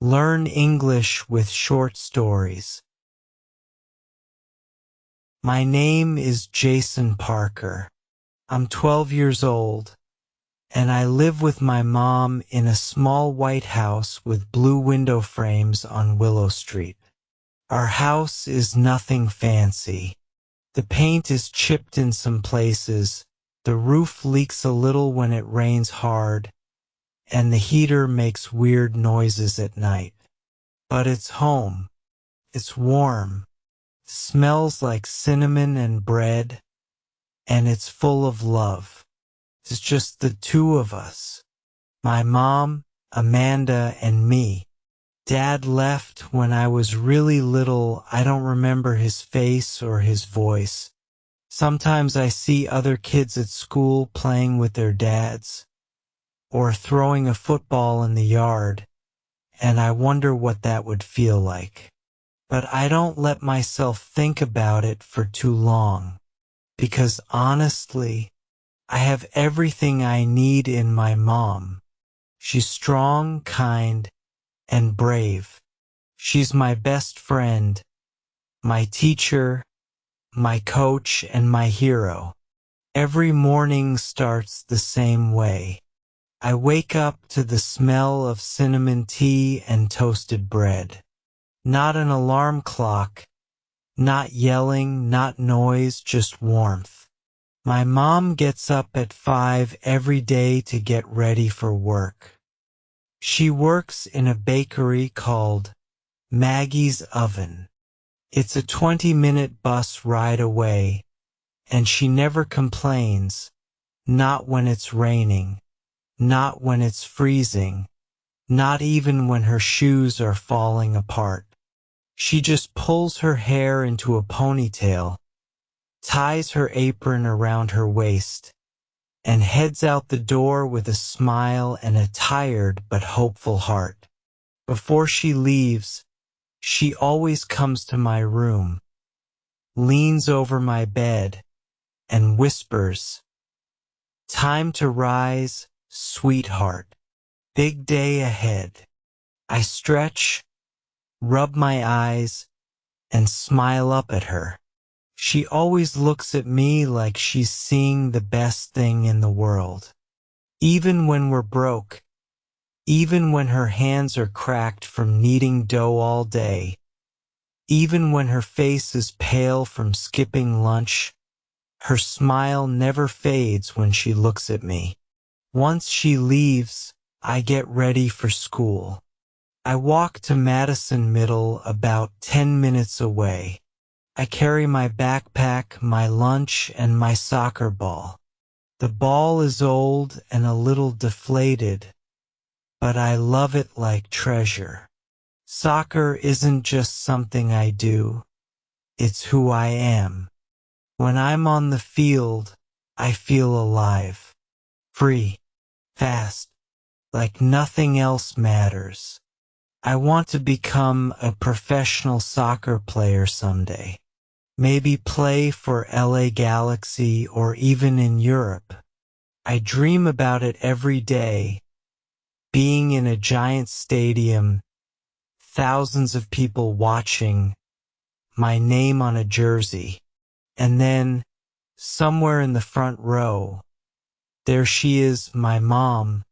Learn English with short stories. My name is Jason Parker. I'm 12 years old, and I live with my mom in a small white house with blue window frames on Willow Street. Our house is nothing fancy. The paint is chipped in some places, the roof leaks a little when it rains hard, and the heater makes weird noises at night. But it's home. It's warm. Smells like cinnamon and bread, and it's full of love. It's just the two of us. My mom, Amanda, and me. Dad left when I was really little. I don't remember his face or his voice. Sometimes I see other kids at school playing with their dads, or throwing a football in the yard, and I wonder what that would feel like. But I don't let myself think about it for too long, because honestly, I have everything I need in my mom. She's strong, kind, and brave. She's my best friend, my teacher, my coach, and my hero. Every morning starts the same way. I wake up to the smell of cinnamon tea and toasted bread. Not an alarm clock, not yelling, not noise, just warmth. My mom gets up at 5 every day to get ready for work. She works in a bakery called Maggie's Oven. It's a 20-minute bus ride away, and she never complains, not when it's raining. Not when it's freezing, not even when her shoes are falling apart. She just pulls her hair into a ponytail, ties her apron around her waist, and heads out the door with a smile and a tired but hopeful heart. Before she leaves, she always comes to my room, leans over my bed, and whispers, "Time to rise, sweetheart. Big day ahead." I stretch, rub my eyes, and smile up at her. She always looks at me like she's seeing the best thing in the world. Even when we're broke, even when her hands are cracked from kneading dough all day, even when her face is pale from skipping lunch, her smile never fades when she looks at me. Once she leaves, I get ready for school. I walk to Madison Middle, about 10 minutes away. I carry my backpack, my lunch, and my soccer ball. The ball is old and a little deflated, but I love it like treasure. Soccer isn't just something I do, it's who I am. When I'm on the field, I feel alive. Free, fast, like nothing else matters. I want to become a professional soccer player someday. Maybe play for LA Galaxy or even in Europe. I dream about it every day, being in a giant stadium, thousands of people watching, my name on a jersey, and then, somewhere in the front row, there she is, my mom,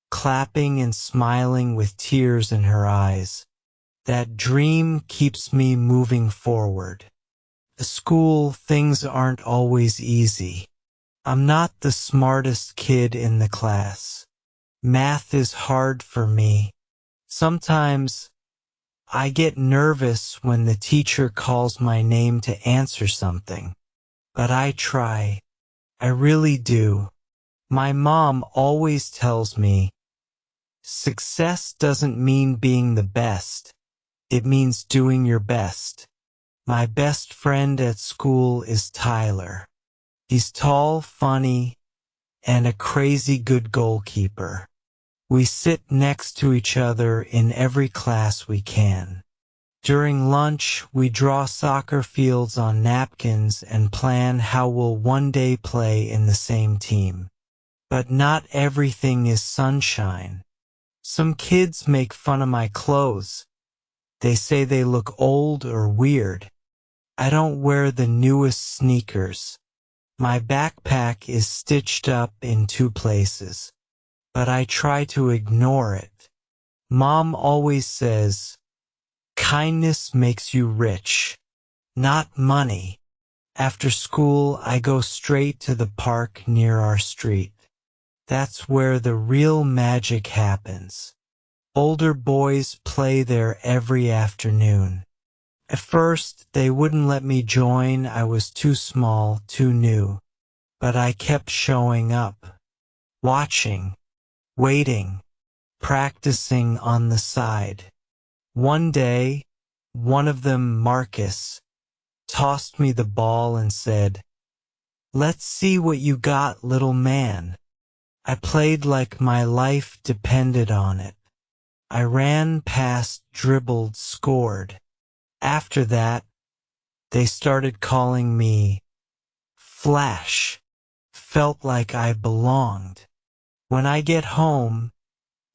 clapping and smiling with tears in her eyes. That dream keeps me moving forward. At school, things aren't always easy. I'm not the smartest kid in the class. Math is hard for me. Sometimes I get nervous when the teacher calls my name to answer something. But I try. I really do. My mom always tells me, success doesn't mean being the best. It means doing your best. My best friend at school is Tyler. He's tall, funny, and a crazy good goalkeeper. We sit next to each other in every class we can. During lunch, we draw soccer fields on napkins and plan how we'll one day play in the same team. But not everything is sunshine. Some kids make fun of my clothes. They say they look old or weird. I don't wear the newest sneakers. My backpack is stitched up in 2 places, but I try to ignore it. Mom always says, kindness makes you rich, not money. After school, I go straight to the park near our street. That's where the real magic happens. Older boys play there every afternoon. At first, they wouldn't let me join. I was too small, too new. But I kept showing up, watching, waiting, practicing on the side. One day, one of them, Marcus, tossed me the ball and said, "Let's see what you got, little man." I played like my life depended on it. I ran, passed, dribbled, scored. After that, they started calling me Flash. Felt like I belonged. When I get home,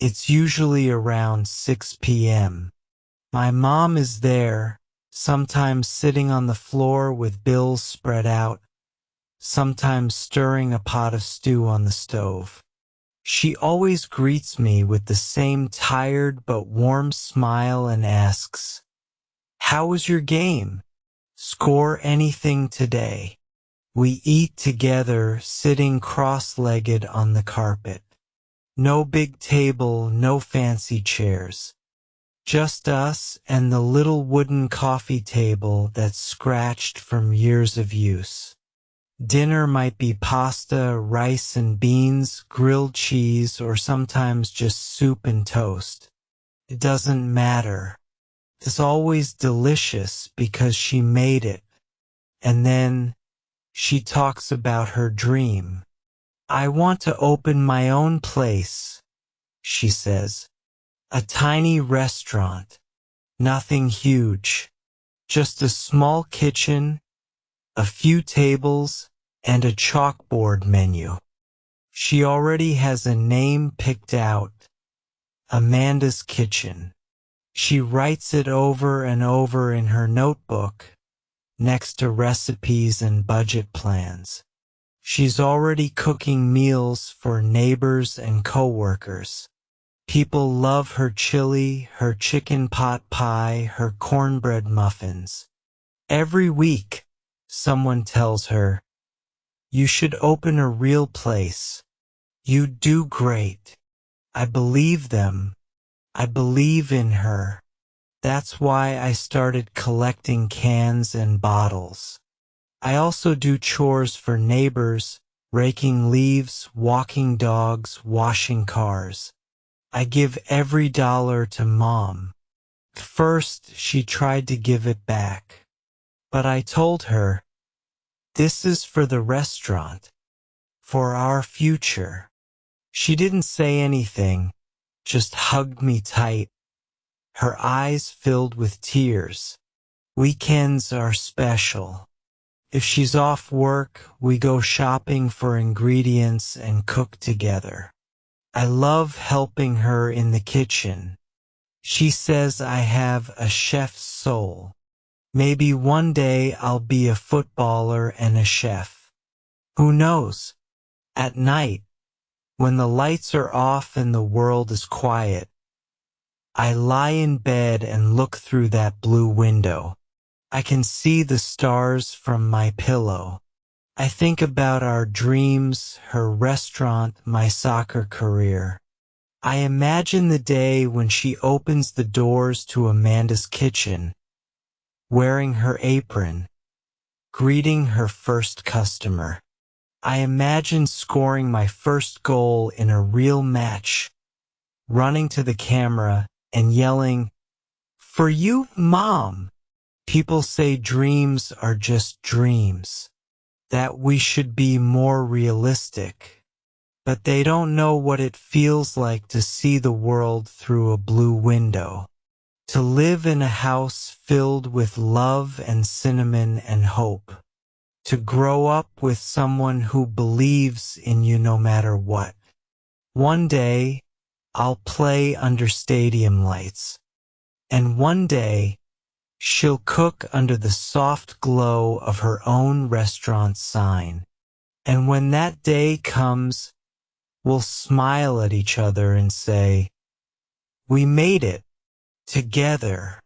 it's usually around 6 p.m. My mom is there, sometimes sitting on the floor with bills spread out, sometimes stirring a pot of stew on the stove. She always greets me with the same tired but warm smile and asks, "How was your game? Score anything today?" We eat together, sitting cross-legged on the carpet. No big table, no fancy chairs. Just us and the little wooden coffee table that's scratched from years of use. Dinner might be pasta, rice and beans, grilled cheese, or sometimes just soup and toast. It doesn't matter. It's always delicious because she made it. And then she talks about her dream. "I want to open my own place," she says. "A tiny restaurant. Nothing huge. Just a small kitchen, a few tables, and a chalkboard menu." She already has a name picked out, Amanda's Kitchen. She writes it over and over in her notebook, next to recipes and budget plans. She's already cooking meals for neighbors and coworkers. People love her chili, her chicken pot pie, her cornbread muffins. Every week, someone tells her, "You should open a real place. You do great." I believe them. I believe in her. That's why I started collecting cans and bottles. I also do chores for neighbors, raking leaves, walking dogs, washing cars. I give every dollar to Mom. First, she tried to give it back. But I told her, "This is for the restaurant, for our future." She didn't say anything, just hugged me tight. Her eyes filled with tears. Weekends are special. If she's off work, we go shopping for ingredients and cook together. I love helping her in the kitchen. She says I have a chef's soul. Maybe one day I'll be a footballer and a chef. Who knows? At night, when the lights are off and the world is quiet, I lie in bed and look through that blue window. I can see the stars from my pillow. I think about our dreams, her restaurant, my soccer career. I imagine the day when she opens the doors to Amanda's Kitchen, wearing her apron, greeting her first customer. I imagine scoring my first goal in a real match, running to the camera and yelling, "For you, Mom!" People say dreams are just dreams, that we should be more realistic, but they don't know what it feels like to see the world through a blue window, to live in a house filled with love and cinnamon and hope, to grow up with someone who believes in you no matter what. One day, I'll play under stadium lights. And one day, she'll cook under the soft glow of her own restaurant sign. And when that day comes, we'll smile at each other and say, we made it together.